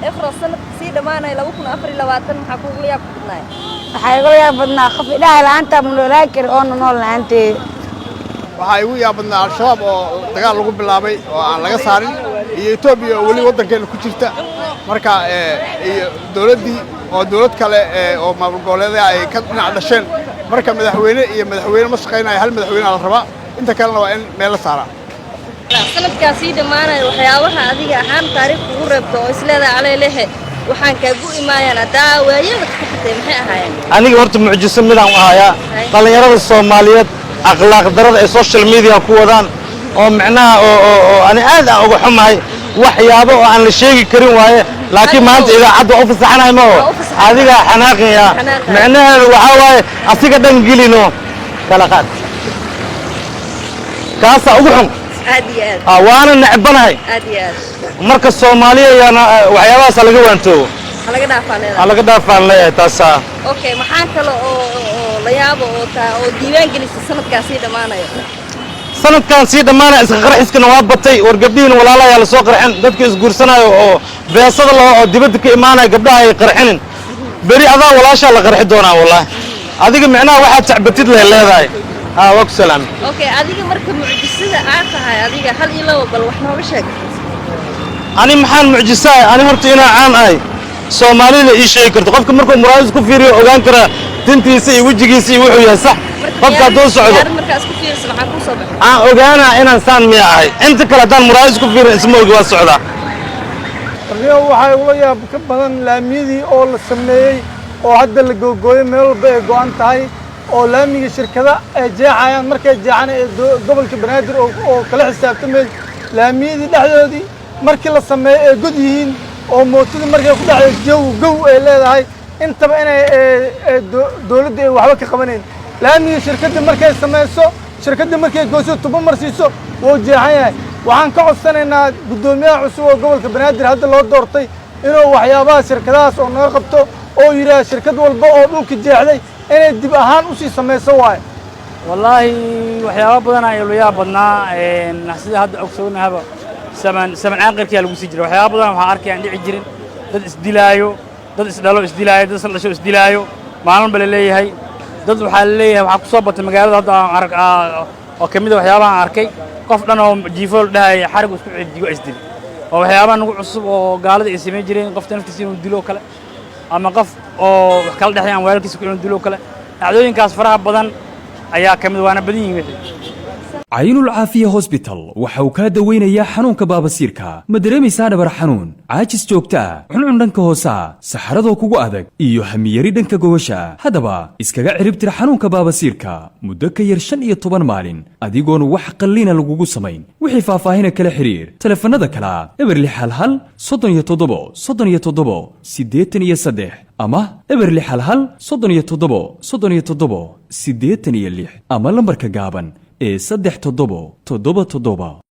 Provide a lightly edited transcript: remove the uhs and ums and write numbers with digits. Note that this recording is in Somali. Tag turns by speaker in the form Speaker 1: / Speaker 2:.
Speaker 1: إخرى سنة سيدة معنا إلى وكنا أفر إلى واتن حقوق لي أبدنا
Speaker 2: حيقول يا بدنا خف إله لا أنت من ولاكر أون نول أنت
Speaker 3: waxay ugu yaabadnaa al-shabaab oo dagaal lagu bilaabay oo aan laga saarin iyo Itoobiya oo wali wadankeena ku jirta marka iyo dawladdii oo dawlad kale oo maamul goboleedyada ay ka dhinac dhasheen marka madaxweyne ma shaqeynaayo hal madaxweyne la rabaa inta kalena waa in meel la saaraa
Speaker 1: sanadkaasi dhamaanay waxyaabaha adiga ahaan taariikh ugu reebto oo isleedahay caleelehe waxaan kaagu imaayana daawaayada ka xitay maxay ahaayeen
Speaker 4: aniga horta mucjiso midaan u hayaa dhalinyarada Soomaaliyeed akhlaaq darada ee social media ku wadaan oo macnaha oo ani aad aan uga xumahay waxyaabo oo aan la sheegi karin waaye laakiin maanta idaacadda oo fasaxanahay ma adiga xanaaqaya macnaheedu waxa waaye asiga dhan gelino kala qaad kaasa ugu xun waana nacbanahay marka Soomaaliya waxyaabahaas laga waanto laga dhaafaan leeyahay taasa
Speaker 1: okay maxaa kale oo la yaabo oo diiwaan gelisay sanadkaasi dhamaanayo
Speaker 4: sanadkan si dhamaanay iska qarxiskana waa batay war gabdhiin walaalaha la soo qarxin dadka isguursanayo oo beesada loo dibadda ka imaanay gabdhaha ay qarxinin bari adaa walaasha la qarxi doonaa wallahi adiga macnaha waxa tacbatid leedahay waa ku salaam
Speaker 1: okay adiga marka mucjisada aad tahay adiga hal ilo bal wax nooga sheeg
Speaker 4: ani maxaan mucjisaa ani horta inaa caan ahay Soomaalida ii sheegi karto qofka markuu muraayis ku fiiriyo ogaan kara tintiisa iyo wajigiisa iyo wuxuu yahay sax qofka doo socdo
Speaker 1: markaas ku fiirsan waxa ku soo baxay
Speaker 4: ogaana inaan saan miya ahay inta kale hadaan muraayis ku fiirin isma ogi waa socdaa
Speaker 5: arrimo waxay ula yaab ka badan laamiyadii oo la sameeyay oo hadda la googooyay meel walba ay go'an tahay oo laamiga shirkada ay jeexayaan markay jeexaan ee gobolka Banaadir oo kala xisaabtamay laamiyadii dhexdoodii markii la sameeyay ay god yihiin oo mootadu markay ku dhacday gow ay leedahay intaba inay dawladda ay waxba ka qabaneen laamiga shirkadda markay sameeyso shirkadda markay gooso tubo marsiiso oo jeexan yahay waxaan ka codsanaynaa gudoomiyaha cusub oo gobolka Banaadir hadda loo doortay inuu waxyaabaha shirkadaas oo naga qabto oo yiraahdo shirkad walba oo dhulka jeexday inay dib ahaan u sii sameeyso waay
Speaker 6: wallahi waxyaabo badan ay la yaab badnaa sida hadda ogsoonahaba saman aqalkiya lagu sii jiray waxyaabo badan waxa arkay aan dhici jirin dad isdilaayo dad isdilaayo dad dhasho isdilaayo maalin bal leeyahay dad waxa leeyahay waxa ku soo batay magaalada hadda arag oo kamid ah waxyaabaha aan arkay qof dhan oo jiifol dhahay xarig isku xidigo isdil oo waxyaabaha nagu cusub oo gaalada ay sameeyay jireen qof naftiisa inuu dilo kale ama qof oo wax kala dhaxayaan waalkiisa ku inuu dilo kale dhacdooyinkaas faraha badan ayaa kamid waana badan yihiin
Speaker 7: عين العافية هوسبيتال وحاو كا دوينيا حنونka baabasiirka ma dareemaysaa dhabar xanuun caajis joogta cuncun dhanka hoosa saxarado kugu adag iyo hamiyari dhanka gowasha hadaba iskaga ciribtira xanuunka baabasiirka muddo ka yar 15 maalin adigoon wax qalliina lagugu samayn wixii faahfaahin kala xiriir telefoonada kala eberli hal 37 37 83 ama eberli hal 37 37 86 ama lambarka gaaban ee 3 7 7 7